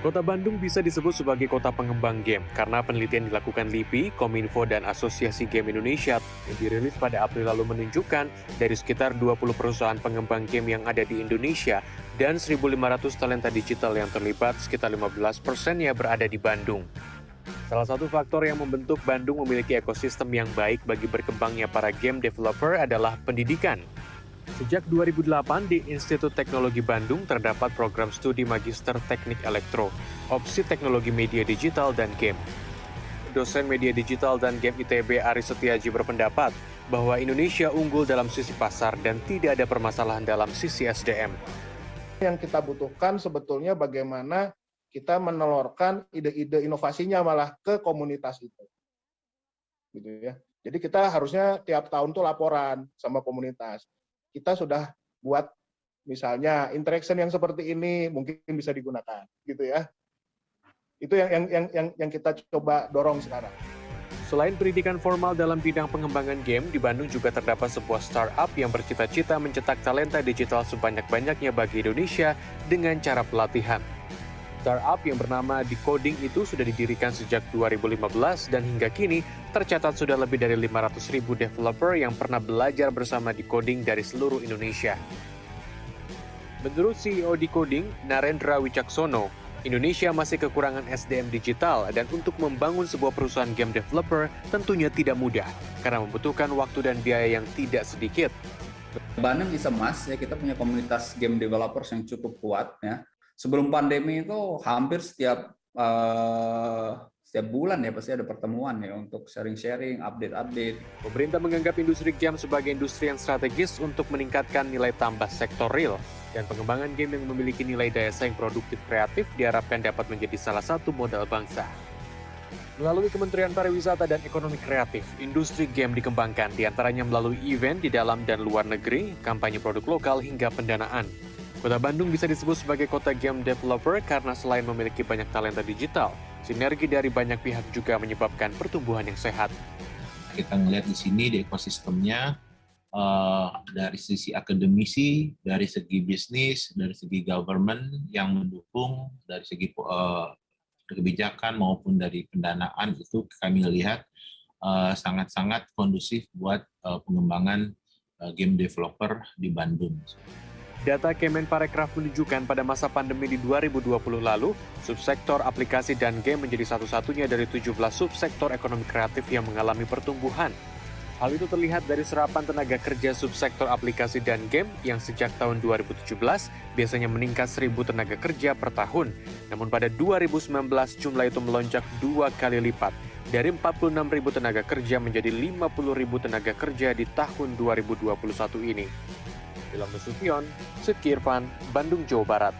Kota Bandung bisa disebut sebagai kota pengembang game karena penelitian dilakukan LIPI, Kominfo, dan Asosiasi Game Indonesia yang dirilis pada April lalu menunjukkan dari sekitar 20 perusahaan pengembang game yang ada di Indonesia dan 1.500 talenta digital yang terlibat, sekitar 15%-nya berada di Bandung. Salah satu faktor yang membentuk Bandung memiliki ekosistem yang baik bagi berkembangnya para game developer adalah pendidikan. Sejak 2008 di Institut Teknologi Bandung terdapat program studi Magister Teknik Elektro, opsi teknologi media digital dan game. Dosen media digital dan game ITB Aris Setiaji berpendapat bahwa Indonesia unggul dalam sisi pasar dan tidak ada permasalahan dalam sisi SDM. Yang kita butuhkan sebetulnya bagaimana kita menelurkan ide-ide inovasinya malah ke komunitas itu. Gitu ya. Jadi kita harusnya tiap tahun tuh laporan sama komunitas. Kita sudah buat misalnya interaction yang seperti ini mungkin bisa digunakan, gitu ya. Itu yang kita coba dorong sekarang. Selain pendidikan formal dalam bidang pengembangan game, di Bandung juga terdapat sebuah startup yang bercita-cita mencetak talenta digital sebanyak-banyaknya bagi Indonesia dengan cara pelatihan. Startup yang bernama Decoding itu sudah didirikan sejak 2015 dan hingga kini tercatat sudah lebih dari 500.000 developer yang pernah belajar bersama Decoding dari seluruh Indonesia. Menurut CEO Decoding, Narendra Wicaksono, Indonesia masih kekurangan SDM digital dan untuk membangun sebuah perusahaan game developer tentunya tidak mudah karena membutuhkan waktu dan biaya yang tidak sedikit. Bandung is a must, ya, kita punya komunitas game developers yang cukup kuat ya. Sebelum pandemi itu hampir setiap bulan ya pasti ada pertemuan ya untuk sharing-sharing, update-update. Pemerintah menganggap industri game sebagai industri yang strategis untuk meningkatkan nilai tambah sektor real. Dan pengembangan game yang memiliki nilai daya saing produktif kreatif diharapkan dapat menjadi salah satu modal bangsa. Melalui Kementerian Pariwisata dan Ekonomi Kreatif, industri game dikembangkan diantaranya melalui event di dalam dan luar negeri, kampanye produk lokal hingga pendanaan. Kota Bandung bisa disebut sebagai kota game developer karena selain memiliki banyak talenta digital, sinergi dari banyak pihak juga menyebabkan pertumbuhan yang sehat. Kita ngelihat di sini di ekosistemnya dari sisi akademisi, dari segi bisnis, dari segi government yang mendukung, dari segi kebijakan maupun dari pendanaan itu kami lihat sangat-sangat kondusif buat pengembangan game developer di Bandung. Data Kemenparekraf menunjukkan pada masa pandemi di 2020 lalu, subsektor aplikasi dan game menjadi satu-satunya dari 17 subsektor ekonomi kreatif yang mengalami pertumbuhan. Hal itu terlihat dari serapan tenaga kerja subsektor aplikasi dan game yang sejak tahun 2017 biasanya meningkat 1.000 tenaga kerja per tahun. Namun pada 2019 jumlah itu melonjak 2 kali lipat, dari 46.000 tenaga kerja menjadi 50.000 tenaga kerja di tahun 2021 ini. Ilham Nasution, Sidki Irfan, Bandung, Jawa Barat.